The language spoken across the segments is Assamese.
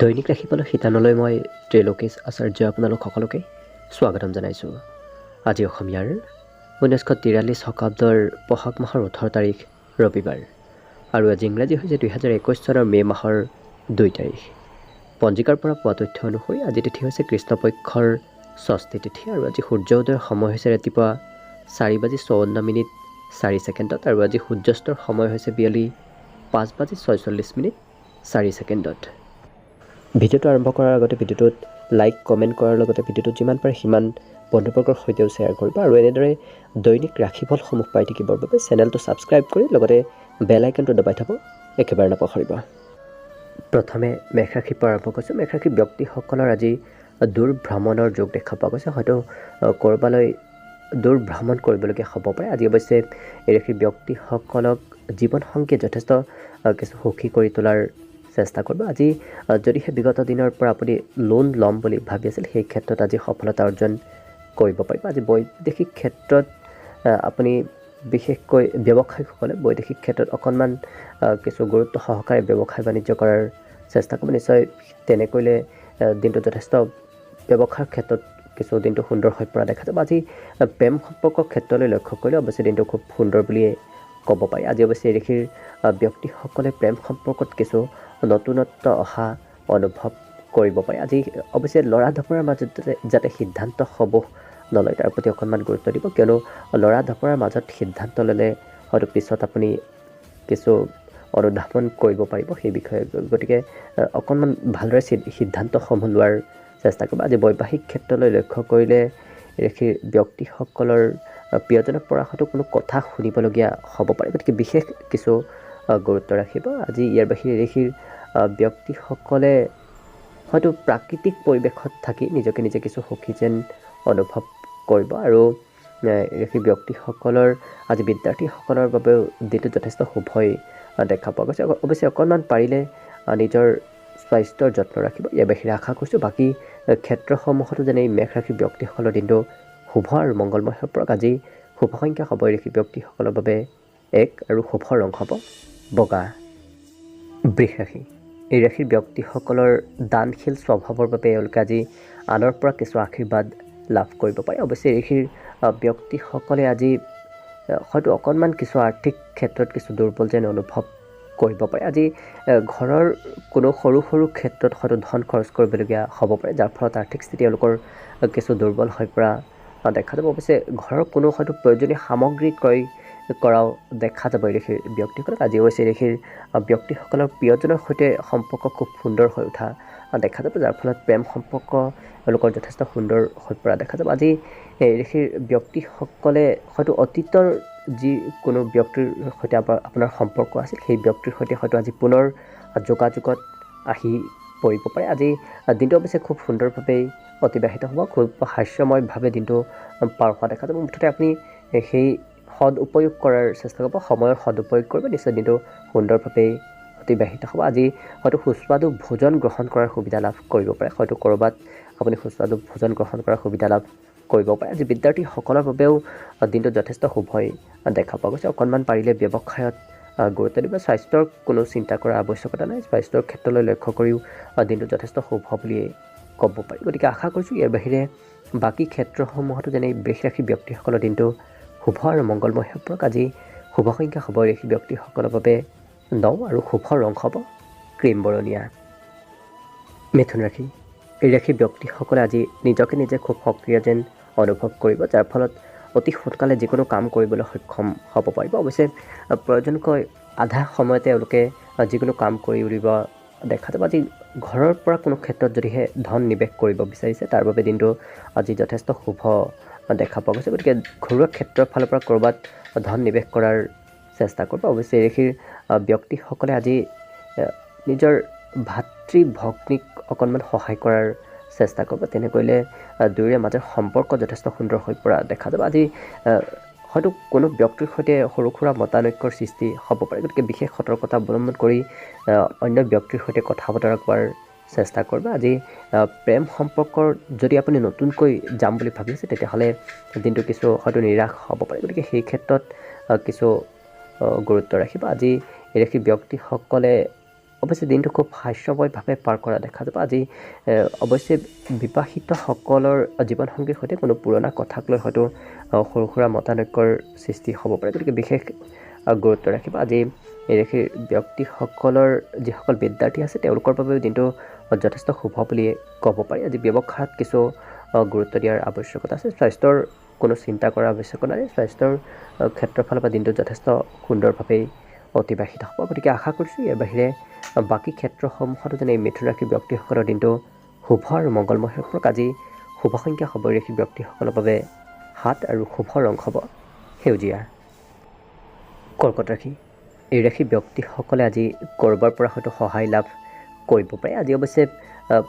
দৈনিক ৰাশিফলৰ শিতানলৈ মই ত্ৰিলোকেশ আচাৰ্য আপোনালোক সকলোকে স্বাগতম জনাইছোঁ। আজি অসমীয়াৰ 1943 শকাব্দৰ বহাগ মাহৰ 18 তাৰিখ ৰবিবাৰ আৰু আজি ইংৰাজী হৈছে 2021 চনৰ মে' মাহৰ 2 তাৰিখ। পঞ্জিকাৰ পৰা পোৱা তথ্য অনুসৰি আজি তিথি হৈছে কৃষ্ণপক্ষৰ ষষ্ঠী তিথি আৰু আজি সূৰ্য উদয়ৰ সময় হৈছে ৰাতিপুৱা 4:54:04 আৰু আজি সূৰ্যাস্তৰ সময় হৈছে বিয়লি 5:46:04। ভিডিঅ'টো আৰম্ভ কৰাৰ আগতে ভিডিঅ'টোত লাইক কমেণ্ট কৰাৰ লগতে ভিডিঅ'টোত যিমান পাৰে সিমান বন্ধুবৰ্গৰ সৈতেও শ্বেয়াৰ কৰিব আৰু এনেদৰে দৈনিক ৰাশিফলসমূহ পাই থাকিবৰ বাবে চেনেলটো ছাবস্ক্ৰাইব কৰি লগতে বেল আইকনটো দবাই থ'ব একেবাৰে নাপাহৰিব। প্ৰথমে মেষ ৰাশিৰ পৰা আৰম্ভ কৰিছোঁ। মেষ ৰাশিৰ ব্যক্তিসকলৰ আজি দূৰভ্ৰমণৰ যোগ দেখা পোৱা গৈছে। হয়তো ক'ৰবালৈ দূৰভ্ৰমণ কৰিবলগীয়া হ'ব পাৰে। আজি অৱশ্যে এই ৰাশিৰ ব্যক্তিসকলক জীৱনসংগীয়ে যথেষ্ট কিছু সুখী কৰি তোলাৰ চেষ্টা কৰিব। আজি যদিহে বিগত দিনৰ পৰা আপুনি লোন ল'ম বুলি ভাবি আছিল সেই ক্ষেত্ৰত আজি সফলতা অৰ্জন কৰিব পাৰিব। আজি বৈদেশিক ক্ষেত্ৰত আপুনি বিশেষকৈ ব্যৱসায়ীসকলে বৈদেশিক ক্ষেত্ৰত অকণমান কিছু গুৰুত্ব সহকাৰে ব্যৱসায় বাণিজ্য কৰাৰ চেষ্টা কৰিব। নিশ্চয় তেনেকৈলে দিনটো যথেষ্ট ব্যৱসায়ৰ ক্ষেত্ৰত কিছু দিনটো সুন্দৰ হৈ পৰা দেখা যাব। আজি প্ৰেম সম্পৰ্কৰ ক্ষেত্ৰলৈ লক্ষ্য কৰিলে অৱশ্যে দিনটো খুব সুন্দৰ বুলিয়ে ক'ব পাৰি। আজি অৱশ্যে এই ৰাশিৰ ব্যক্তিসকলে প্ৰেম সম্পৰ্কত কিছু নতুনত্ব অহা অনুভৱ কৰিব পাৰে। আজি অৱশ্যে ল'ৰা ঢপৰাৰ মাজত যাতে সিদ্ধান্ত হ'ব নলয় তাৰ প্ৰতি অকণমান গুৰুত্ব দিব, কিয়নো ল'ৰা ঢপৰাৰ মাজত সিদ্ধান্ত ল'লে হয়তো পিছত আপুনি কিছু অনুধাৱন কৰিব পাৰিব সেই বিষয়ে। গতিকে অকণমান ভালদৰে সিদ্ধান্তসমূহ লোৱাৰ চেষ্টা কৰিব। আজি বৈবাহিক ক্ষেত্ৰলৈ লক্ষ্য কৰিলে ৰাশিৰ ব্যক্তিসকলৰ প্ৰিয়জনৰ পৰা হয়তো কোনো কথা শুনিবলগীয়া হ'ব পাৰে, গতিকে বিশেষ কিছু গুৰুত্ব ৰাখিব। আজি ইয়াৰ বাহিৰে ৰাশিৰ ব্যক্তিসকলে হয়তো প্ৰাকৃতিক পৰিৱেশত থাকি নিজকে নিজে কিছু সুখী যেন অনুভৱ কৰিব আৰু ৰাশিৰ ব্যক্তিসকলৰ আজি বিদ্যাৰ্থীসকলৰ বাবেও দিনটো যথেষ্ট শুভই দেখা পোৱা গৈছে। অৱশ্যে অকণমান পাৰিলে নিজৰ স্বাস্থ্যৰ যত্ন ৰাখিব। ইয়াৰ বাহিৰে আশা কৰিছোঁ বাকী ক্ষেত্ৰসমূহতো যেনে এই মেষ ৰাশিৰ ব্যক্তিসকলৰ দিনটো শুভ আৰু মংগলময় হৈ পৰক। আজি শুভ সংখ্যা হ'ব এই ৰাশিৰ ব্যক্তিসকলৰ বাবে 1 আৰু শুভ ৰং হ'ব বগা। বৃষ ৰাশি। এই ৰাশিৰ ব্যক্তিসকলৰ দানশীল স্বভাৱৰ বাবে এওঁলোকে আজি আনৰ পৰা কিছু আশীৰ্বাদ লাভ কৰিব পাৰে। অৱশ্যে এই ৰাশিৰ ব্যক্তিসকলে আজি হয়তো অকণমান কিছু আৰ্থিক ক্ষেত্ৰত কিছু দুৰ্বল যেন অনুভৱ কৰিব পাৰে। আজি ঘৰৰ কোনো সৰু সৰু ক্ষেত্ৰত হয়তো ধন খৰচ কৰিবলগীয়া হ'ব পাৰে, যাৰ ফলত আৰ্থিক স্থিতি এওঁলোকৰ কিছু দুৰ্বল হৈ পৰা দেখা যাব। অৱশ্যে ঘৰৰ কোনো হয়তো প্ৰয়োজনীয় সামগ্ৰী ক্ৰয় কৰাও দেখা যাব এই ৰাশিৰ ব্যক্তিসকলক। আজি অৱশ্যে এই ৰাশিৰ ব্যক্তিসকলৰ প্ৰিয়জনৰ সৈতে সম্পৰ্ক খুব সুন্দৰ হৈ উঠা দেখা যাব, যাৰ ফলত প্ৰেম সম্পৰ্ক এওঁলোকৰ যথেষ্ট সুন্দৰ হৈ পৰা দেখা যাব। আজি এই ৰাশিৰ ব্যক্তিসকলে হয়তো অতীতৰ যিকোনো ব্যক্তিৰ সৈতে আপোনাৰ সম্পৰ্ক আছিল সেই ব্যক্তিৰ সৈতে হয়তো আজি পুনৰ যোগাযোগত আহি পৰিব পাৰে। আজি দিনটো অৱশ্যে খুব সুন্দৰভাৱেই অতিবাহিত হ'ব, খুব হাস্যময়ভাৱে দিনটো পাৰ হোৱা দেখা যাব। মুঠতে আপুনি সেই সদ উপয়োগ কৰাৰ চেষ্টা কৰিব, সময়ৰ সদ উপয়োগ কৰিব, নিশ্চয় দিনটো সুন্দৰভাৱেই অতিবাহিত হ'ব। আজি হয়তো সুস্বাদু ভোজন গ্ৰহণ কৰাৰ সুবিধা লাভ কৰিব পাৰে, হয়তো ক'ৰবাত আপুনি সুস্বাদু ভোজন গ্ৰহণ কৰাৰ সুবিধা লাভ কৰিব পাৰে। আজি বিদ্যাৰ্থীসকলৰ বাবেও দিনটো যথেষ্ট শুভই দেখা পোৱা গৈছে। অকণমান পাৰিলে ব্যৱসায়ত গুৰুত্ব দিব, স্বাস্থ্যৰ কোনো চিন্তা কৰাৰ আৱশ্যকতা নাই, স্বাস্থ্যৰ ক্ষেত্ৰলৈ লক্ষ্য কৰিও দিনটো যথেষ্ট শুভ বুলিয়েই ক'ব পাৰি। গতিকে আশা কৰিছোঁ ইয়াৰ বাহিৰে বাকী ক্ষেত্ৰসমূহতো যেনে বৃষ ৰাশি ব্যক্তিসকলৰ দিনটো শুভ আৰু মংগলময় হৈ পৰক। আজি শুভ সংখ্যা হ'ব ৰাশি ব্যক্তিসকলৰ বাবে 9 আৰু শুভ ৰং হ'ব ক্ৰীম বৰণীয়া। মিথুন ৰাশি। এই ৰাশিৰ ব্যক্তিসকলে আজি নিজকে নিজে খুব সক্ৰিয় যেন অনুভৱ কৰিব, যাৰ ফলত অতি সোনকালে যিকোনো কাম কৰিবলৈ সক্ষম হ'ব পাৰিব। অৱশ্যে প্ৰয়োজনকৈ আধা সময়তে এওঁলোকে যিকোনো কাম কৰি উলিব দেখা যাব। আজি ঘৰৰ পৰা কোনো ক্ষেত্ৰত যদিহে ধন নিৱেশ কৰিব বিচাৰিছে তাৰ বাবে দিনটো আজি যথেষ্ট শুভ দেখা পোৱা গৈছে। গতিকে ঘৰুৱা ক্ষেত্ৰৰ ফালৰ পৰা ক'ৰবাত ধন নিৱেশ কৰাৰ চেষ্টা কৰিব। অৱশ্যে এই ৰাশিৰ ব্যক্তিসকলে আজি নিজৰ ভাতৃ ভগ্নীক অকণমান সহায় কৰাৰ চেষ্টা কৰিব, তেনে কৰিলে দুয়োৰে মাজৰ সম্পৰ্ক যথেষ্ট সুন্দৰ হৈ পৰা দেখা যাব। আজি হয়তো কোনো ব্যক্তিৰ সৈতে সৰু সুৰা মতানৈক্যৰ সৃষ্টি হ'ব পাৰে, গতিকে বিশেষ সতৰ্কতা অৱলম্বন কৰি অন্য ব্যক্তিৰ সৈতে কথা বতৰা কৰাৰ চেষ্টা কৰিব। আজি প্ৰেম সম্পৰ্কৰ যদি আপুনি নতুনকৈ যাম বুলি ভাবিছে তেতিয়াহ'লে দিনটো কিছু হয়তো নিৰাশ হ'ব পাৰে, গতিকে সেই ক্ষেত্ৰত কিছু গুৰুত্ব ৰাখিব। আজি এই ৰাশিৰ ব্যক্তিসকলে অৱশ্যে দিনটো খুব হাস্যময়ভাৱে পাৰ কৰা দেখা যাব। আজি অৱশ্যে বিবাহিতসকলৰ জীৱনসংগীৰ সৈতে কোনো পুৰণা কথাক লৈ হয়তো সৰু সুৰা মতানৈক্যৰ সৃষ্টি হ'ব পাৰে, গতিকে বিশেষ গুৰুত্ব ৰাখিব। আজি এৰেখীৰ ব্যক্তিসকলৰ যিসকল বিদ্যাৰ্থী আছে তেওঁলোকৰ বাবেও দিনটো যথেষ্ট শুভ বুলিয়ে ক'ব পাৰি। আজি ব্যৱসায়ত কিছু গুৰুত্ব দিয়াৰ আৱশ্যকতা আছে। স্বাস্থ্যৰ কোনো চিন্তা কৰাৰ আৱশ্যকতা নাই। স্বাস্থ্যৰ ক্ষেত্ৰৰ ফালৰ পৰা দিনটো যথেষ্ট সুন্দৰভাৱেই অতিবাহিত হ'ব। গতিকে আশা কৰিছোঁ ইয়াৰ বাহিৰে বাকী ক্ষেত্ৰসমূহতো যেনে মিথুন ৰাশিৰ ব্যক্তিসকলৰ দিনটো শুভ আৰু মংগলময় হৈ পৰক। আজি শুভ সংখ্যা হ'ব এই ৰাশিৰ ব্যক্তিসকলৰ বাবে 7 আৰু শুভ ৰং হ'ব সেউজীয়া। কৰ্কট ৰাশি, এই ৰাশিৰ ব্যক্তিসকলে আজি ক'ৰবাৰ পৰা হয়তো সহায় লাভ কৰিব পাৰে। আজি অৱশ্যে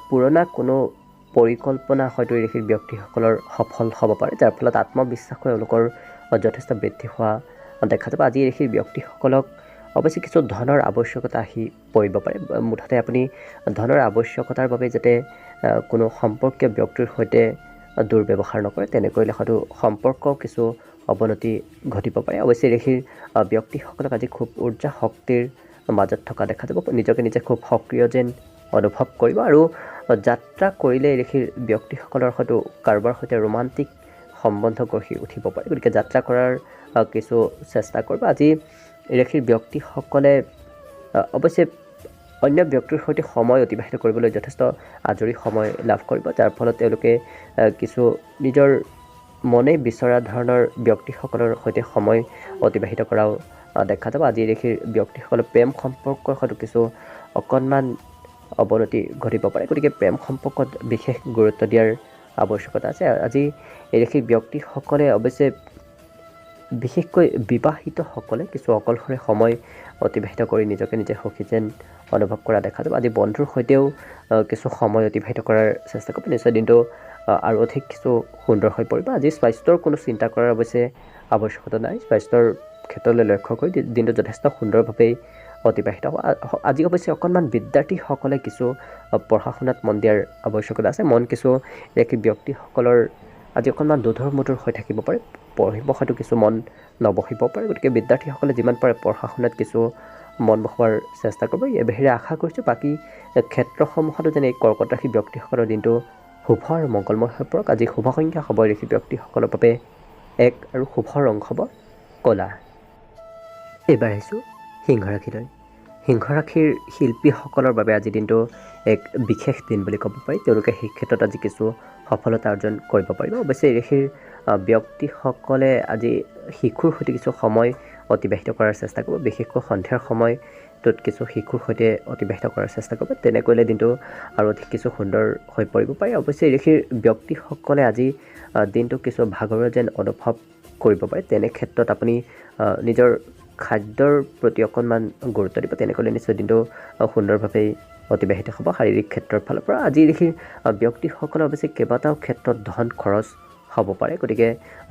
পুৰণা কোনো পৰিকল্পনা হয়তো এই ৰাশিৰ ব্যক্তিসকলৰ সফল হ'ব পাৰে, যাৰ ফলত আত্মবিশ্বাসো তেওঁলোকৰ যথেষ্ট বৃদ্ধি হোৱা দেখা যাব। আজি এই ৰাশিৰ ব্যক্তিসকলক অৱশ্যে কিছু ধনৰ আৱশ্যকতা আহি পৰিব পাৰে। মুঠতে আপুনি ধনৰ আৱশ্যকতাৰ বাবে যাতে কোনো সম্পৰ্কীয় ব্যক্তিৰ সৈতে দুৰ্ব্যৱহাৰ নকৰে, তেনে কৰিলে হয়তো সম্পৰ্ক কিছু অৱনতি ঘটিব পাৰে। অৱশ্যে ৰাশিৰ ব্যক্তিসকলক আজি খুব উৰ্জা শক্তিৰ মাজত থকা দেখা যাব। নিজকে নিজে খুব সক্ৰিয় যেন অনুভৱ কৰিব আৰু যাত্ৰা কৰিলে ৰাশিৰ ব্যক্তিসকলৰ হয়তো কাৰোবাৰ সৈতে ৰোমান্টিক সম্বন্ধ গঢ়ি উঠিব পাৰে, গতিকে যাত্ৰা কৰাৰ কিছু চেষ্টা কৰিব। আজি ৰাশিৰ ব্যক্তিসকলে অৱশ্যে অন্য ব্যক্তিৰ সৈতে সময় অতিবাহিত কৰিবলৈ যথেষ্ট আজৰি সময় লাভ কৰিব, যাৰ ফলত তেওঁলোকে কিছু নিজৰ মনে বিচৰা ধৰণৰ ব্যক্তিসকলৰ সৈতে সময় অতিবাহিত কৰাও দেখা যাব। আজি ৰাশিৰ ব্যক্তিসকলৰ প্ৰেম সম্পৰ্কৰ হয়তো কিছু অকণমান অৱনতি ঘটিব পাৰে, গতিকে প্ৰেম সম্পৰ্কত বিশেষ গুৰুত্ব দিয়াৰ আৱশ্যকতা আছে। আজি এই ৰাশিৰ ব্যক্তিসকলে অৱশ্যে বিশেষকৈ বিবাহিতসকলে কিছু অকলশৰে সময় অতিবাহিত কৰি নিজকে নিজে সুখী যেন অনুভৱ কৰা দেখা যাব। আজি বন্ধুৰ সৈতেও কিছু সময় অতিবাহিত কৰাৰ চেষ্টা কৰিব, নিশ্চয় দিনটো আৰু অধিক কিছু সুন্দৰ হৈ পৰিব। আজি স্বাস্থ্যৰ কোনো চিন্তা কৰাৰ অৱশ্যে আৱশ্যকতা নাই। স্বাস্থ্যৰ ক্ষেত্ৰলৈ লক্ষ্য কৰি দিনটো যথেষ্ট সুন্দৰভাৱেই অতিবাহিত হ'ব। আজি অৱশ্যে অকণমান বিদ্যাৰ্থীসকলে কিছু পঢ়া শুনাত মন দিয়াৰ আৱশ্যকতা আছে। মন কিছু ৰাশিৰ ব্যক্তিসকলৰ আজি অকণমান দোধোৰ মোধোৰ হৈ থাকিব পাৰে, পঢ়িব হয়তো কিছু মন নবহিব পাৰে, গতিকে বিদ্যাৰ্থীসকলে যিমান পাৰে পঢ়া শুনাত কিছু মন বহোৱাৰ চেষ্টা কৰিব। ইয়াৰ বাহিৰে আশা কৰিছোঁ বাকী ক্ষেত্ৰসমূহতো যেনে এই কৰ্কট ৰাশিৰ ব্যক্তিসকলৰ দিনটো শুভ আৰু মংগলময় হৈ পৰক। আজি শুভ সংখ্যা হ'ব ৰাশিৰ ব্যক্তিসকলৰ বাবে 1 আৰু শুভ ৰং হ'ব ক'লা। এইবাৰ আহিছোঁ সিংহ ৰাশিলৈ। সিংহ ৰাশিৰ শিল্পীসকলৰ বাবে আজি দিনটো এক বিশেষ দিন বুলি ক'ব পাৰি। তেওঁলোকে সেই ক্ষেত্ৰত আজি কিছু সফলতা অৰ্জন কৰিব পাৰিব। অৱশ্যে এই ৰাশিৰ ব্যক্তিসকলে আজি শিশুৰ সৈতে কিছু সময় অতিবাহিত কৰাৰ চেষ্টা কৰিব, বিশেষকৈ সন্ধিয়াৰ সময়টোত কিছু শিশুৰ সৈতে অতিবাহিত কৰাৰ চেষ্টা কৰিব, তেনে কৰিলে দিনটো আৰু অধিক কিছু সুন্দৰ হৈ পৰিব পাৰে। অৱশ্যে এই ৰাশিৰ ব্যক্তিসকলে আজি দিনটো কিছু ভাগৰুৱা যেন অনুভৱ কৰিব পাৰে, তেনে ক্ষেত্ৰত আপুনি নিজৰ খাদ্যৰ প্ৰতি অকণমান গুৰুত্ব দিব, তেনে কৰিলে নিশ্চয় দিনটো সুন্দৰভাৱেই অতিবাহিত হ'ব। শাৰীৰিক ক্ষেত্ৰৰ ফালৰ পৰা আজি ৰাশিৰ ব্যক্তিসকলৰ অৱশ্যে কেইবাটাও ক্ষেত্ৰত ধন খৰচ হ'ব পাৰে, গতিকে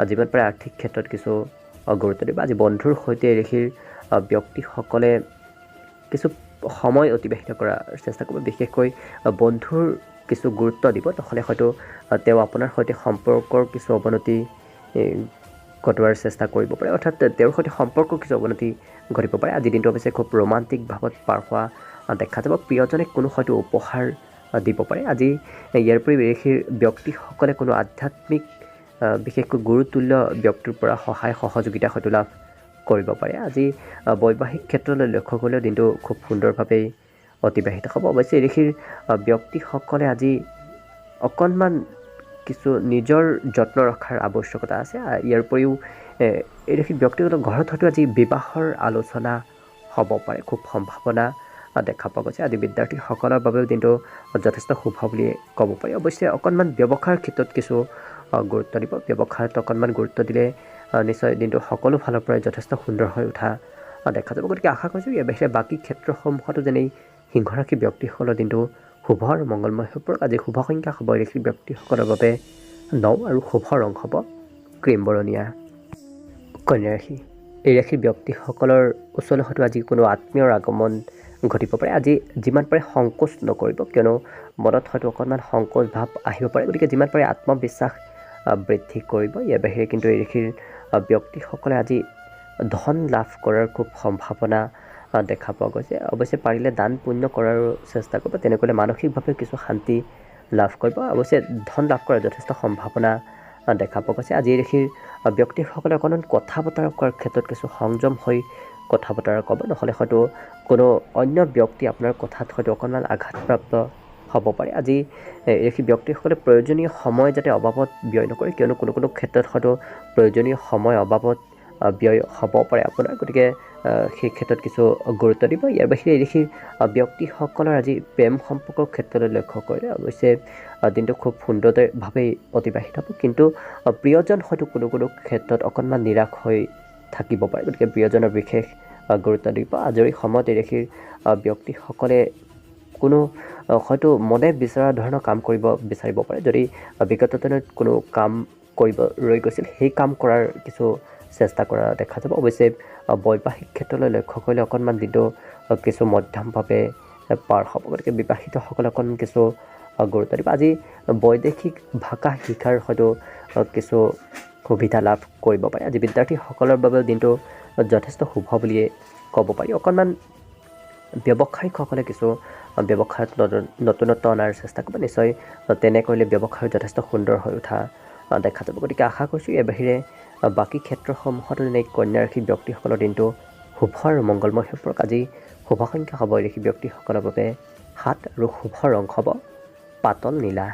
যিমান পাৰে আৰ্থিক ক্ষেত্ৰত কিছু গুৰুত্ব দিব। আজি বন্ধুৰ সৈতে ৰাশিৰ ব্যক্তিসকলে কিছু সময় অতিবাহিত কৰাৰ চেষ্টা কৰিব, বিশেষকৈ বন্ধুৰ কিছু গুৰুত্ব দিব, নহ'লে হয়তো তেওঁ আপোনাৰ সৈতে সম্পৰ্কৰ কিছু অৱনতি ঘটোৱাৰ চেষ্টা কৰিব পাৰে, অৰ্থাৎ তেওঁৰ সৈতে সম্পৰ্কৰ কিছু অৱনতি ঘটিব পাৰে। আজি দিনটো অৱশ্যে খুব ৰোমান্টিক ভাৱত পাৰ হোৱা দেখা যাব। প্ৰিয়জনে কোনো হয়তো উপহাৰ দিব পাৰে। আজি ইয়াৰ উপৰি ৰাশিৰ ব্যক্তিসকলে কোনো আধ্যাত্মিক বিশেষকৈ গুৰুতুল্য ব্যক্তিৰ পৰা সহায় সহযোগিতা হয়তো লাভ কৰিব পাৰে। আজি বৈবাহিক ক্ষেত্ৰলৈ লক্ষ্য কৰিলেও দিনটো খুব সুন্দৰভাৱেই অতিবাহিত হ'ব। অৱশ্যে ৰাশিৰ ব্যক্তিসকলে আজি অকণমান কিছু নিজৰ যত্ন ৰখাৰ আৱশ্যকতা আছে। ইয়াৰ উপৰিও এই ৰাশিৰ ব্যক্তিগত ঘৰত হয়তো আজি বিবাহৰ আলোচনা হ'ব পাৰে, খুব সম্ভাৱনা দেখা পোৱা গৈছে। আজি বিদ্যাৰ্থীসকলৰ বাবেও দিনটো যথেষ্ট শুভ বুলিয়ে ক'ব পাৰি। অৱশ্যে অকণমান ব্যৱসায়ৰ ক্ষেত্ৰত কিছু গুৰুত্ব দিব, ব্যৱসায়ত অকণমান গুৰুত্ব দিলে নিশ্চয় দিনটো সকলো ফালৰ পৰাই যথেষ্ট সুন্দৰ হৈ উঠা দেখা যাব। গতিকে আশা কৰিছোঁ ইয়াৰ বাহিৰে বাকী ক্ষেত্ৰসমূহতো যেনেই সিংহ ৰাশিৰ ব্যক্তিসকলৰ দিনটো শুভ আৰু মংগলময় হৈ পৰক। আজি শুভ সংখ্যা হ'ব ৰাশিৰ ব্যক্তিসকলৰ বাবে 9 আৰু শুভ ৰং হ'ব ক্ৰীম বৰণীয়া। কন্যা ৰাশি, এই ৰাশিৰ ব্যক্তিসকলৰ ওচৰলৈ হয়তো আজি কোনো আত্মীয়ৰ আগমন ঘটিব পাৰে। আজি যিমান পাৰে সংকোচ নকৰিব, কিয়নো মনত হয়তো অকণমান সংকোচ ভাৱ আহিব পাৰে, গতিকে যিমান পাৰে আত্মবিশ্বাস বৃদ্ধি কৰিব। ইয়াৰ বাহিৰে কিন্তু এই ৰাশিৰ ব্যক্তিসকলে আজি ধন লাভ কৰাৰ খুব সম্ভাৱনা দেখা পোৱা গৈছে। অৱশ্যে পাৰিলে দান পুণ্য কৰাৰ চেষ্টা কৰিব, তেনে কৰিলে মানসিকভাৱে কিছু শান্তি লাভ কৰিব। অৱশ্যে ধন লাভ কৰাৰ যথেষ্ট সম্ভাৱনা দেখা পোৱা গৈছে। আজি এই ৰাশিৰ ব্যক্তিসকলে অকণমান কথা বতৰা কৰাৰ ক্ষেত্ৰত কিছু সংযম হৈ কথা বতৰা ক'ব, নহ'লে হয়তো কোনো অন্য ব্যক্তি আপোনাৰ কথাত হয়তো অকণমান আঘাতপ্ৰাপ্ত হ'ব পাৰে। আজি এই ব্যক্তিসকলে প্ৰয়োজনীয় সময় যাতে অবাবত ব্যয় নকৰে, কিয়নো কোনো কোনো ক্ষেত্ৰত হয়তো প্ৰয়োজনীয় সময় অবাবত ব্যয় হ'ব পাৰে আপোনাৰ, গতিকে সেই ক্ষেত্ৰত কিছু গুৰুত্ব দিব। ইয়াৰ বাহিৰে এই ব্যক্তিসকলৰ আজি প্ৰেম সম্পৰ্কৰ ক্ষেত্ৰলৈ লক্ষ্য কৰিলে অৱশ্যে দিনটো খুব সুন্দৰভাৱেই অতিবাহিত হ'ব, কিন্তু প্ৰিয়জন হয়তো কোনো কোনো ক্ষেত্ৰত অকণমান নিৰাশ হৈ থাকিব পাৰে, গতিকে প্ৰিয়জনৰ বিশেষ গুৰুত্ব দিব। আজৰি সময়ত এই ব্যক্তিসকলে কোনো হয়তো মনে বিচৰা ধৰণৰ কাম কৰিব বিচাৰিব পাৰে। যদি বিগত দিনত কোনো কাম কৰিব ৰৈ গৈছিল, সেই কাম কৰাৰ কিছু চেষ্টা কৰা দেখা যাব। অৱশ্যে বৈবাহিক ক্ষেত্ৰলৈ লক্ষ্য কৰিলে অকণমান দিনটো কিছু মধ্যমভাৱে পাৰ হ'ব, গতিকে বিবাহিতসকলে অকণমান কিছু গুৰুত্ব দিব। আজি বৈদেশিক ভাষা শিকাৰ হয়তো কিছু সুবিধা লাভ কৰিব পাৰে। আজি বিদ্যাৰ্থীসকলৰ বাবে দিনটো যথেষ্ট শুভ বুলিয়ে ক'ব পাৰি। অকণমান ব্যৱসায়িকসকলে কিছু ব্যৱসায়ত নতুনত্ব অনাৰ চেষ্টা কৰিব, নিশ্চয় তেনে কৰিলে ব্যৱসায় যথেষ্ট সুন্দৰ হৈ উঠা দেখা যাব। গতিকে আশা কৰিছোঁ ইয়াৰ বাহিৰে বাকী ক্ষেত্ৰসমূহতো যেনে কন্যা ৰাশিৰ ব্যক্তিসকলৰ দিনটো শুভ আৰু মংগলময় হৈ পৰক। আজি শুভ সংখ্যা হ'ব এই ৰাশি ব্যক্তিসকলৰ বাবে 7 আৰু শুভ ৰং হ'ব পাতল নীলা।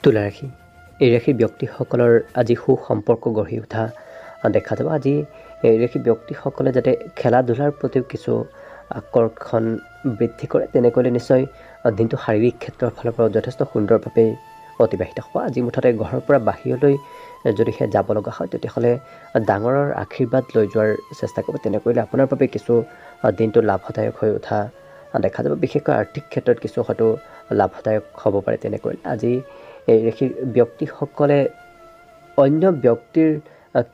তুলা ৰাশি, এই ৰাশিৰ ব্যক্তিসকলৰ আজি সুসম্পৰ্ক গঢ়ি উঠা দেখা যাব। আজি এই ৰাশিৰ ব্যক্তিসকলে যাতে খেলা ধূলাৰ প্ৰতিও কিছু আকৰ্ষণ বৃদ্ধি কৰে, তেনে কৰিলে নিশ্চয় দিনটো শাৰীৰিক ক্ষেত্ৰৰ ফালৰ পৰা যথেষ্ট সুন্দৰভাৱে অতিবাহিত হ'ব। আজি মুঠতে ঘৰৰ পৰা বাহিৰলৈ যদিহে যাব লগা হয়, তেতিয়াহ'লে ডাঙৰৰ আশীৰ্বাদ লৈ যোৱাৰ চেষ্টা কৰিব, তেনে কৰিলে আপোনাৰ বাবে কিছু দিনটো লাভদায়ক হৈ উঠা দেখা যাব। বিশেষকৈ আৰ্থিক ক্ষেত্ৰত কিছু হয়তো লাভদায়ক হ'ব পাৰে। তেনে কৰিলে আজি এই ৰাশিৰ ব্যক্তিসকলে অন্য ব্যক্তিৰ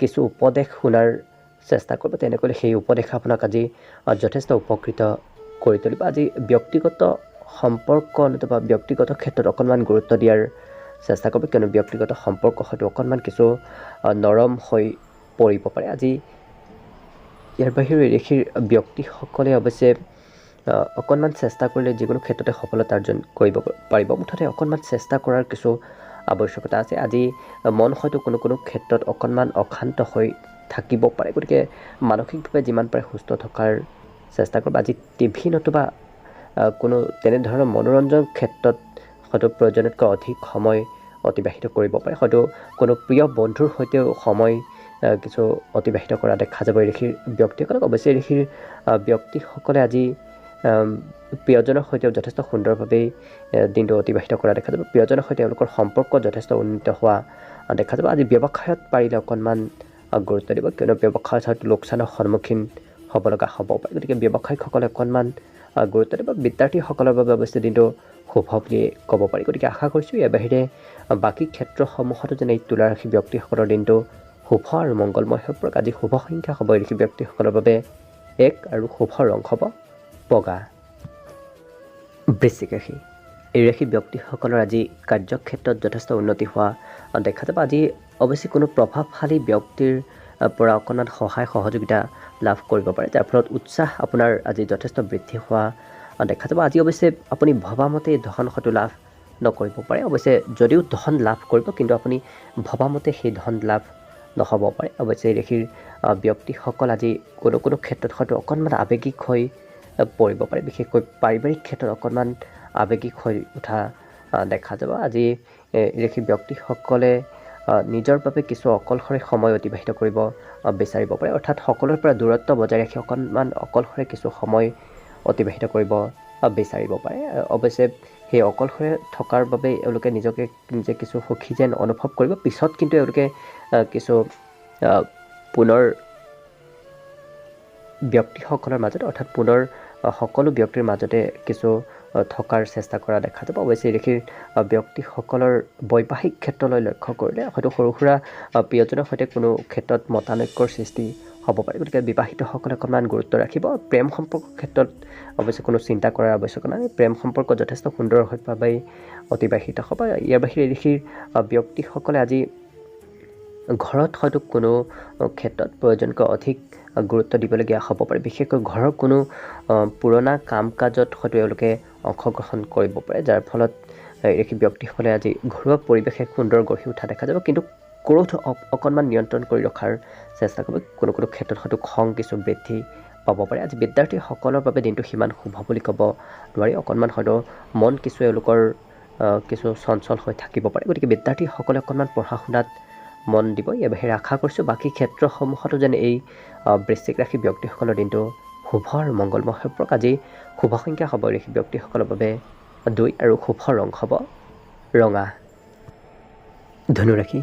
কিছু উপদেশ শুনাৰ চেষ্টা কৰিব, তেনে কৰিলে সেই উপদেশ আপোনাক আজি যথেষ্ট উপকৃত কৰি তুলিব। আজি ব্যক্তিগত সম্পৰ্ক নতুবা ব্যক্তিগত ক্ষেত্ৰত অকণমান গুৰুত্ব দিয়াৰ চেষ্টা কৰিব, কিয়নো ব্যক্তিগত সম্পৰ্ক হয়তো অকণমান কিছু নৰম হৈ পৰিব পাৰে। আজি ইয়াৰ বাহিৰেও এই ৰাশিৰ ব্যক্তিসকলে অৱশ্যে অকণমান চেষ্টা কৰিলে যিকোনো ক্ষেত্ৰতে সফলতা অৰ্জন কৰিব পাৰিব। মুঠতে অকণমান চেষ্টা কৰাৰ কিছু আৱশ্যকতা আছে। আজি মন হয়তো কোনো কোনো ক্ষেত্ৰত অকণমান অশান্ত হৈ থাকিব পাৰে, গতিকে মানসিকভাৱে যিমান পাৰে সুস্থ থকাৰ চেষ্টা কৰিব। আজি টিভি নতুবা কোনো তেনেধৰণৰ মনোৰঞ্জন ক্ষেত্ৰত হয়তো প্ৰয়োজনতকৈ অধিক সময় অতিবাহিত কৰিব পাৰে। হয়তো কোনো প্ৰিয় বন্ধুৰ সৈতেও সময় কিছু অতিবাহিত কৰা দেখা যাব এই ৰাশিৰ ব্যক্তিসকলক। অৱশ্যে এই ৰাশিৰ ব্যক্তিসকলে আজি প্ৰিয়জনৰ সৈতেও যথেষ্ট সুন্দৰভাৱেই দিনটো অতিবাহিত কৰা দেখা যাব। প্ৰিয়জনৰ সৈতে তেওঁলোকৰ সম্পৰ্ক যথেষ্ট উন্নীত হোৱা দেখা যাব। আজি ব্যৱসায়ত পাৰিলে অকণমান গুৰুত্ব দিব, কিয়নো ব্যৱসায়ত হয়তো লোকচানৰ সন্মুখীন হ'ব লগা হ'ব পাৰে, গতিকে ব্যৱসায়িকসকলে অকণমান গুৰুত্ব দিব। বিদ্যাৰ্থীসকলৰ বাবে অৱশ্যে দিনটো শুভ বুলিয়ে ক'ব পাৰি, গতিকে আশা কৰিছোঁ ইয়াৰ বাহিৰে বাকী ক্ষেত্ৰসমূহতো যেনে এই তুলা ৰাশি ব্যক্তিসকলৰ দিনটো শুভ আৰু মংগলময় হৈ পৰক। আজি শুভ সংখ্যা হ'ব এই ৰাশি ব্যক্তিসকলৰ বাবে 1 আৰু শুভ ৰং হ'ব বগা। বৃশ্চিক ৰাশি, এই ৰাশি ব্যক্তিসকলৰ আজি কাৰ্যক্ষেত্ৰত যথেষ্ট উন্নতি হোৱা দেখা যাব। আজি অৱশ্যে কোনো প্ৰভাৱশালী ব্যক্তিৰ পৰা অকণমান সহায় সহযোগিতা লাভ কৰিব পাৰে, যাৰ ফলত উৎসাহ আপোনাৰ আজি যথেষ্ট বৃদ্ধি হোৱা দেখা যাব। আজি অৱশ্যে আপুনি ভবামতে ধন হয়তো লাভ নকৰিব পাৰে, অৱশ্যে যদিও ধন লাভ কৰিব, কিন্তু আপুনি ভবামতে সেই ধন লাভ নহ'ব পাৰে। অৱশ্যে এই ৰাশিৰ ব্যক্তিসকল আজি কোনো কোনো ক্ষেত্ৰত হয়তো অকণমান আৱেগিক হৈ পৰিব পাৰে, বিশেষকৈ পাৰিবাৰিক ক্ষেত্ৰত অকণমান আৱেগিক হৈ উঠা দেখা যাব। আজি এই ৰাশিৰ ব্যক্তিসকলে নিজৰ বাবে কিছু অকলশৰে সময় অতিবাহিত কৰিব বিচাৰিব পাৰে, অৰ্থাৎ সকলোৰে পৰা দূৰত্ব বজাই ৰাখি অকণমান অকলশৰে কিছু সময় অতিবাহিত কৰিব বিচাৰিব পাৰে। অৱশ্যে সেই অকলশৰে থকাৰ বাবে এওঁলোকে নিজে কিছু সুখী যেন অনুভৱ কৰিব, পিছত কিন্তু এওঁলোকে কিছু পুনৰ ব্যক্তিসকলৰ মাজত অৰ্থাৎ পুনৰ সকলো ব্যক্তিৰ মাজতে কিছু থকাৰ চেষ্টা কৰা দেখা যাব। অৱশ্যে এই ৰাশিৰ ব্যক্তিসকলৰ বৈবাহিক ক্ষেত্ৰলৈ লক্ষ্য কৰিলে হয়তো সৰু সুৰা প্ৰিয়জনৰ সৈতে কোনো ক্ষেত্ৰত মতানৈক্যৰ সৃষ্টি হ'ব পাৰে, গতিকে বিবাহিতসকলে অকণমান গুৰুত্ব ৰাখিব। প্ৰেম সম্পৰ্কৰ ক্ষেত্ৰত অৱশ্যে কোনো চিন্তা কৰাৰ আৱশ্যকতা নাই, প্ৰেম সম্পৰ্ক যথেষ্ট সুন্দৰভাৱেই অতিবাহিত হ'ব। ইয়াৰ বাহিৰে এই ৰাশিৰ ব্যক্তিসকলে আজি ঘৰত হয়তো কোনো ক্ষেত্ৰত প্ৰয়োজনকৈ অধিক গুৰুত্ব দিবলগীয়া হ'ব পাৰে। বিশেষকৈ ঘৰৰ কোনো পুৰণা কাম কাজত হয়তো এওঁলোকে অংশগ্ৰহণ কৰিব পাৰে, যাৰ ফলত এই ব্যক্তিসকলে আজি ঘৰুৱা পৰিৱেশ এক সুন্দৰ গঢ়ি উঠা দেখা যাব। কিন্তু ক্ৰোধ অকণমান নিয়ন্ত্ৰণ কৰি ৰখাৰ চেষ্টা কৰিব। কোনো ক্ষেত্ৰত হয়তো খং কিছু বৃদ্ধি পাব পাৰে। আজি বিদ্যাৰ্থীসকলৰ বাবে দিনটো সিমান শুভ বুলি ক'ব নোৱাৰি। অকণমান হয়তো মন কিছু এওঁলোকৰ কিছু চঞ্চল হৈ থাকিব পাৰে। গতিকে বিদ্যাৰ্থীসকলে অকণমান পঢ়া শুনাত মন দিব। ইয়াৰ বাহিৰে আশা কৰিছোঁ বাকী ক্ষেত্ৰসমূহতো যেন এই বৃশ্চিক ৰাশি ব্যক্তিসকলৰ দিনটো শুভ আৰু মংগলময় হৈ পৰক। আজি শুভ সংখ্যা হ'ব ৰাশি ব্যক্তিসকলৰ বাবে 2 আৰু শুভ ৰং হ'ব ৰঙা। ধনুৰাশি।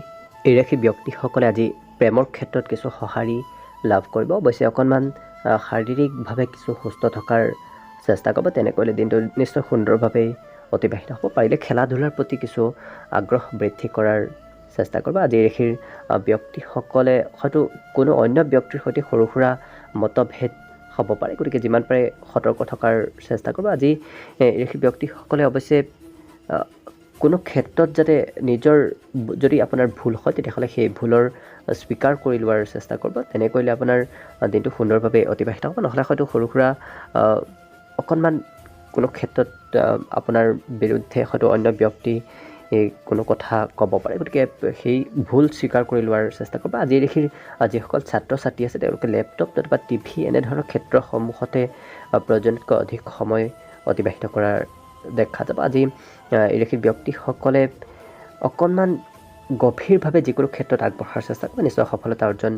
এই ৰাশি ব্যক্তিসকলে আজি প্ৰেমৰ ক্ষেত্ৰত কিছু সঁহাৰি লাভ কৰিব। অৱশ্যে অকণমান শাৰীৰিকভাৱে কিছু সুস্থ থকাৰ চেষ্টা কৰিব। তেনে কৰিলে দিনটো নিশ্চয় সুন্দৰভাৱে অতিবাহিত হ'ব। পাৰিলে খেলা ধূলাৰ প্ৰতি কিছু আগ্ৰহ বৃদ্ধি কৰাৰ চেষ্টা কৰিব। আজি এই ৰাশিৰ ব্যক্তিসকলে হয়তো কোনো অন্য ব্যক্তিৰ সৈতে সৰু সুৰা মতভেদ হ'ব পাৰে। গতিকে যিমান পাৰে সতৰ্ক থকাৰ চেষ্টা কৰিব। আজি এই ৰাশি ব্যক্তিসকলে অৱশ্যে কোনো ক্ষেত্ৰত যাতে নিজৰ যদি আপোনাৰ ভুল হয় তেতিয়াহ'লে সেই ভুলৰ স্বীকাৰ কৰি লোৱাৰ চেষ্টা কৰিব। তেনে কৰিলে আপোনাৰ দিনটো সুন্দৰভাৱে অতিবাহিত হ'ব। নহ'লে হয়তো সৰু সুৰা অকণমান কোনো ক্ষেত্ৰত আপোনাৰ বিৰুদ্ধে হয়তো অন্য ব্যক্তি কোনো কথা ক'ব পাৰে। গতিকে সেই ভুল স্বীকাৰ কৰি লোৱাৰ চেষ্টা কৰিব। আজি ৰাশিৰ যিসকল ছাত্ৰ ছাত্ৰী আছে তেওঁলোকে লেপটপ নতুবা টিভি এনেধৰণৰ ক্ষেত্ৰসমূহতে প্ৰয়োজনতকৈ অধিক সময় অতিবাহিত কৰাৰ দেখা যাব। আজি এই ৰাশিৰ ব্যক্তিসকলে অকণমান গভীৰভাৱে যিকোনো ক্ষেত্ৰত আগবঢ়াৰ চেষ্টা কৰিব, নিশ্চয় সফলতা অৰ্জন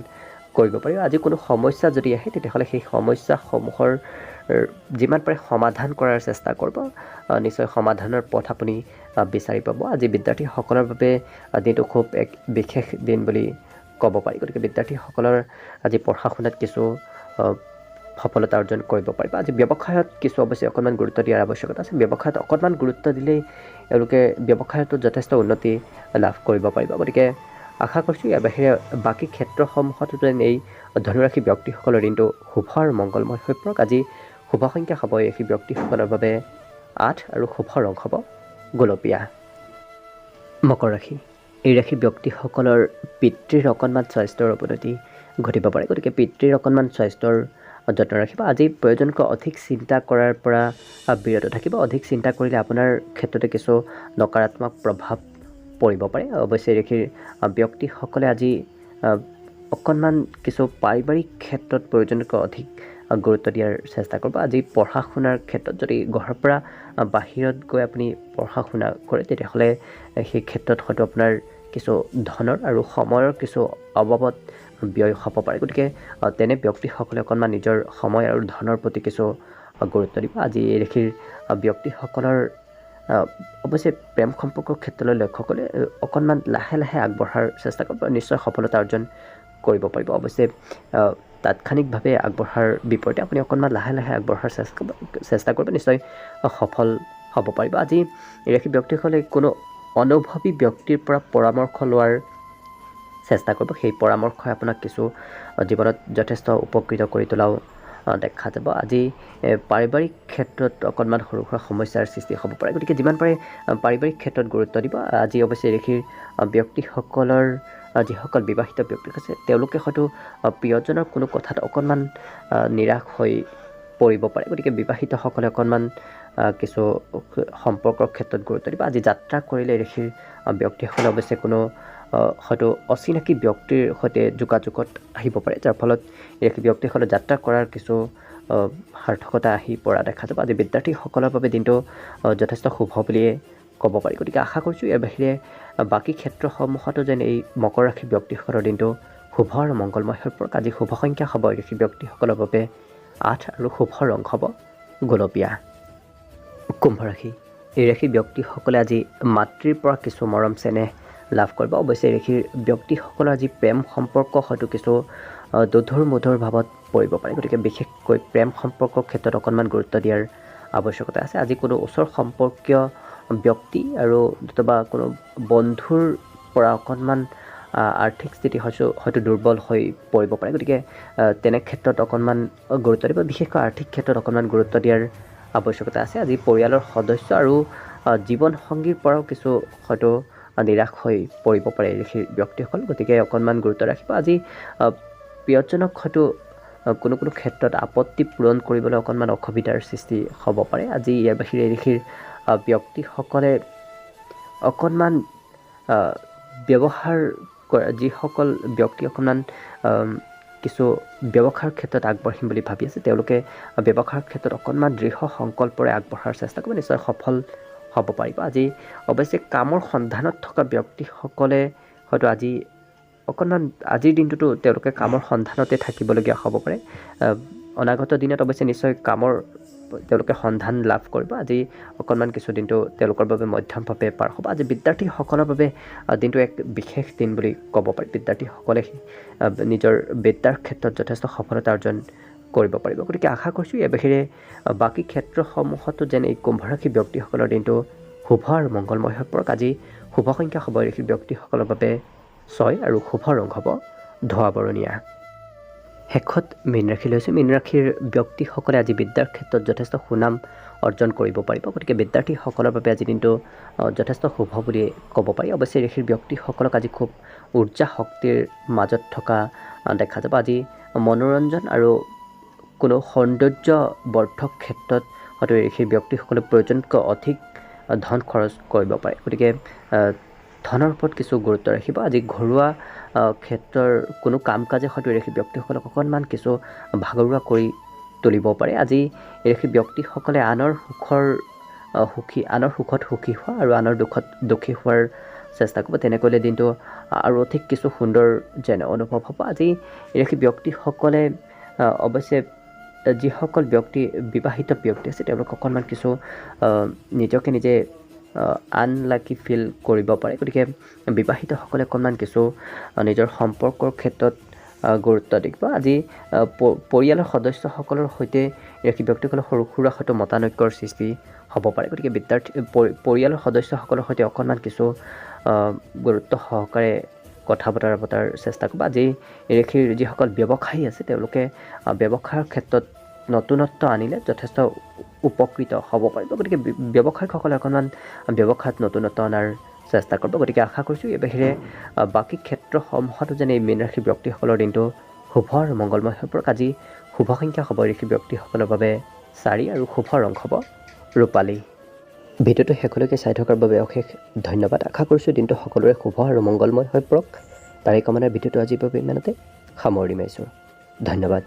কৰিব পাৰিব। আজি কোনো সমস্যা যদি আহে তেতিয়াহ'লে সেই সমস্যাসমূহৰ যিমান পাৰে সমাধান কৰাৰ চেষ্টা কৰিব। নিশ্চয় সমাধানৰ পথ আপুনি বিচাৰি পাব। আজি বিদ্যাৰ্থীসকলৰ বাবে দিনটো খুব এক বিশেষ দিন বুলি ক'ব পাৰি। গতিকে বিদ্যাৰ্থীসকলৰ আজি পঢ়া শুনাত কিছু সফলতা অৰ্জন কৰিব পাৰিব। আজি ব্যৱসায়ত কিছু অৱশ্যে অকণমান গুৰুত্ব দিয়াৰ আৱশ্যকতা আছে। ব্যৱসায়ত অকণমান গুৰুত্ব দিলেই এওঁলোকে ব্যৱসায়তো যথেষ্ট উন্নতি লাভ কৰিব পাৰিব। গতিকে আশা কৰিছোঁ ইয়াৰ বাহিৰে বাকী ক্ষেত্ৰসমূহতো যেন এই ধনুৰাশি ব্যক্তিসকলৰ দিনটো শুভ আৰু মংগলময় হৈ পৰক। আজি শুভ সংখ্যা হ'ব এই ৰাশি ব্যক্তিসকলৰ বাবে 8 আৰু শুভ ৰং হ'ব গোলপীয়া। মকৰ ৰাশি। এই ৰাশি ব্যক্তিসকলৰ পিতৃৰ অকণমান স্বাস্থ্যৰ অৱনতি ঘটিব পাৰে। গতিকে পিতৃৰ অকণমান স্বাস্থ্যৰ যত্ন ৰাখিব। আজি প্ৰয়োজনতকৈ অধিক চিন্তা কৰাৰ পৰা বিৰত থাকিব। অধিক চিন্তা কৰিলে আপোনাৰ ক্ষেত্ৰতে কিছু নকাৰাত্মক প্ৰভাৱ পৰিব পাৰে। অৱশ্যে ৰাশিৰ ব্যক্তিসকলে আজি অকণমান কিছু পাৰিবাৰিক ক্ষেত্ৰত প্ৰয়োজনতকৈ অধিক গুৰুত্ব দিয়াৰ চেষ্টা কৰিব। আজি পঢ়া শুনাৰ ক্ষেত্ৰত যদি ঘৰৰ পৰা বাহিৰত গৈ আপুনি পঢ়া শুনা কৰে তেতিয়াহ'লে সেই ক্ষেত্ৰত হয়তো আপোনাৰ কিছু ধনৰ আৰু সময়ৰ কিছু অবাবত ব্যয় হ'ব পাৰে। গতিকে তেনে ব্যক্তিসকলে অকণমান নিজৰ সময় আৰু ধনৰ প্ৰতি কিছু গুৰুত্ব দিব। আজি এই ৰাশিৰ ব্যক্তিসকলৰ অৱশ্যে প্ৰেম সম্পৰ্কৰ ক্ষেত্ৰলৈ লক্ষ্য কৰিলে অকণমান লাহে লাহে আগবঢ়াৰ চেষ্টা কৰিব। নিশ্চয় সফলতা অৰ্জন কৰিব পাৰিব। অৱশ্যে তাৎক্ষণিকভাৱে আগবঢ়াৰ বিপৰীতে আপুনি অকণমান লাহে লাহে আগবঢ়াৰ চেষ্টা কৰিব, নিশ্চয় সফল হ'ব পাৰিব। আজি এই ৰাশি ব্যক্তিসকলে কোনো অনুভৱী ব্যক্তিৰ পৰা পৰামৰ্শ লোৱাৰ চেষ্টা কৰিব। সেই পৰামৰ্শই আপোনাক কিছু জীৱনত যথেষ্ট উপকৃত কৰি তোলাও দেখা যাব। আজি পাৰিবাৰিক ক্ষেত্ৰত অকণমান সৰু সুৰা সমস্যাৰ সৃষ্টি হ'ব পাৰে। গতিকে যিমান পাৰে পাৰিবাৰিক ক্ষেত্ৰত গুৰুত্ব দিব। আজি অৱশ্যে ৰাশিৰ ব্যক্তিসকলৰ যিসকল বিবাহিত ব্যক্তি আছে তেওঁলোকে হয়তো প্ৰিয়জনৰ কোনো কথাত অকণমান নিৰাশ হৈ পৰিব পাৰে। গতিকে বিবাহিতসকলে অকণমান কিছু সম্পৰ্কৰ ক্ষেত্ৰত গুৰুত্ব দিব। আজি যাত্ৰা কৰিলে ৰাশিৰ ব্যক্তিসকলে অৱশ্যে কোনো হয়তো অচিনাকি ব্যক্তিৰ সৈতে যোগাযোগত আহিব পাৰে, যাৰ ফলত ৰাশি ব্যক্তিসকলে যাত্ৰা কৰাৰ কিছু সাৰ্থকতা আহি পৰা দেখা যাব। আজি বিদ্যাৰ্থীসকলৰ বাবে দিনটো যথেষ্ট শুভ বুলিয়ে ক'ব পাৰি। গতিকে আশা কৰিছোঁ ইয়াৰ বাহিৰে বাকী ক্ষেত্ৰসমূহতো যেন এই মকৰ ৰাশি ব্যক্তিসকলৰ দিনটো শুভ আৰু মংগলময় হৈ পৰক। আজি শুভ সংখ্যা হ'ব এই ৰাশি ব্যক্তিসকলৰ বাবে 8 আৰু শুভ ৰং হ'ব গোলপীয়া। কুম্ভ ৰাশি। এই ৰাশি ব্যক্তিসকলে আজি মাতৃৰ পৰা কিছু মৰম চেনেহ লাভ কৰিব। অৱশ্যে ৰাশিৰ ব্যক্তিসকলৰ আজি প্ৰেম সম্পৰ্ক হয়তো কিছু দোধোৰ মোধোৰ ভাৱত পৰিব পাৰে। গতিকে বিশেষকৈ প্ৰেম সম্পৰ্কৰ ক্ষেত্ৰত অকণমান গুৰুত্ব দিয়াৰ আৱশ্যকতা আছে। আজি কোনো ওচৰ সম্পৰ্কীয় ব্যক্তি আৰু নতুবা কোনো বন্ধুৰ পৰা অকণমান আৰ্থিক স্থিতি হয়তো দুৰ্বল হৈ পৰিব পাৰে। গতিকে তেনে ক্ষেত্ৰত অকণমান গুৰুত্ব দিব। বিশেষকৈ আৰ্থিক ক্ষেত্ৰত অকণমান গুৰুত্ব দিয়াৰ আৱশ্যকতা আছে। আজি পৰিয়ালৰ সদস্য আৰু জীৱনসংগীৰ পৰাও কিছু হয়তো নিৰাশ হৈ পৰিব পাৰে ৰাশিৰ ব্যক্তিসকল। গতিকে অকণমান গুৰুত্ব ৰাখিব। আজি প্ৰিয়জনক হয়তো কোনো ক্ষেত্ৰত আপত্তি পূৰণ কৰিবলৈ অকণমান অসুবিধাৰ সৃষ্টি হ'ব পাৰে। আজি ইয়াৰ বাহিৰে ঋষিৰ ব্যক্তিসকলে অকণমান ব্যৱহাৰ কৰা যিসকল ব্যক্তি অকণমান কিছু ব্যৱসায়ৰ ক্ষেত্ৰত আগবাঢ়িম বুলি ভাবি আছে, তেওঁলোকে ব্যৱসায়ৰ ক্ষেত্ৰত অকণমান দৃঢ় সংকল্পৰে আগবঢ়াৰ চেষ্টা কৰিব, নিশ্চয় সফল হ'ব পাৰিব। আজি অৱশ্যে কামৰ সন্ধানত থকা ব্যক্তিসকলে হয়তো আজিৰ দিনটোতো তেওঁলোকে কামৰ সন্ধানতে থাকিবলগীয়া হ'ব পাৰে। অনাগত দিনত অৱশ্যে নিশ্চয় কামৰ তেওঁলোকে সন্ধান লাভ কৰিব। আজি অকণমান কিছু দিনটো তেওঁলোকৰ বাবে মধ্যমভাৱে পাৰ হ'ব। আজি বিদ্যাৰ্থীসকলৰ বাবে দিনটো এক বিশেষ দিন বুলি ক'ব পাৰি। বিদ্যাৰ্থীসকলে নিজৰ বিদ্যাৰ ক্ষেত্ৰত যথেষ্ট সফলতা অৰ্জন কৰিব পাৰিব। গতিকে আশা কৰিছোঁ ইয়াৰ বাহিৰে বাকী ক্ষেত্ৰসমূহতো যেন এই কুম্ভ ৰাশি ব্যক্তিসকলৰ দিনটো শুভ আৰু মংগলময় হৈ পৰক। আজি শুভ সংখ্যা হ'ব ৰাশি ব্যক্তিসকলৰ বাবে 6 আৰু শুভ ৰং হ'ব ধোঁৱা বৰণীয়া। শেষত মীন ৰাশি লৈছোঁ। মীন ৰাশিৰ ব্যক্তিসকলে আজি বিদ্যাৰ ক্ষেত্ৰত যথেষ্ট সুনাম অৰ্জন কৰিব পাৰিব। গতিকে বিদ্যাৰ্থীসকলৰ বাবে আজি দিনটো যথেষ্ট শুভ বুলি ক'ব পাৰি। অৱশ্যে ৰাশিৰ ব্যক্তিসকলক আজি খুব উৰ্জা শক্তিৰ মাজত থকা দেখা যাব। আজি মনোৰঞ্জন আৰু কোনো সৌন্দৰ্যবৰ্ধক ক্ষেত্ৰত হয়তো ৰাশিৰ ব্যক্তিসকলে প্ৰয়োজনতকৈ অধিক ধন খৰচ কৰিব পাৰে। গতিকে ধনৰ ওপৰত কিছু গুৰুত্ব ৰাখিব। আজি ঘৰুৱা ক্ষেত্ৰৰ কোনো কাম কাজে হয়তো ৰাশি ব্যক্তিসকলক অকণমান কিছু ভাগৰুৱা কৰি তুলিব পাৰে। আজি ৰাশি ব্যক্তিসকলে আনৰ সুখত সুখী হোৱা আৰু আনৰ দুখত দুখী হোৱাৰ চেষ্টা কৰিব। তেনেকৈলে দিনটো আৰু অধিক কিছু সুন্দৰ যেন অনুভৱ হ'ব। আজি ৰাশি ব্যক্তিসকলে অৱশ্যে যিসকল বিবাহিত ব্যক্তি আছে তেওঁলোক অকণমান কিছু নিজকে নিজে আনলাকি ফিল কৰিব পাৰে। গতিকে বিবাহিতসকলে অকণমান কিছু নিজৰ সম্পৰ্কৰ ক্ষেত্ৰত গুৰুত্ব দিব। আজি পৰিয়ালৰ সদস্যসকলৰ সৈতে ৰাশি ব্যক্তিসকলৰ সৰু সুৰা হয়তো মতানৈক্যৰ সৃষ্টি হ'ব পাৰে। গতিকে পৰিয়ালৰ সদস্যসকলৰ সৈতে অকণমান কিছু গুৰুত্ব সহকাৰে কথা বতৰা পতাৰ চেষ্টা কৰিব। আজি ৰাশিৰ যিসকল ব্যৱসায়ী আছে তেওঁলোকে ব্যৱসায়ৰ ক্ষেত্ৰত নতুনত্ব আনিলে যথেষ্ট উপকৃত হ'ব পাৰিব। গতিকে ব্যৱসায়িকসকলে অকণমান ব্যৱসায়ত নতুনত্ব অনাৰ চেষ্টা কৰিব। গতিকে আশা কৰিছোঁ এই বাহিৰে বাকী ক্ষেত্ৰসমূহতো যেন এই মীন ৰাশি ব্যক্তিসকলৰ দিনটো শুভ আৰু মংগলময় হৈ পৰক। আজি শুভ সংখ্যা হ'ব ৰাশি ব্যক্তিসকলৰ বাবে 4 আৰু শুভ ৰং হ'ব ৰূপালী। ভিডিঅ'টো শেষলৈকে চাই থকাৰ বাবে অশেষ ধন্যবাদ। আশা কৰিছোঁ দিনটো সকলোৰে শুভ আৰু মংগলময় হৈ পৰক। তাৰে কামনাৰ ভিডিঅ'টো আজিৰ বাবে ইমানতে সামৰণি মাৰিছোঁ। ধন্যবাদ।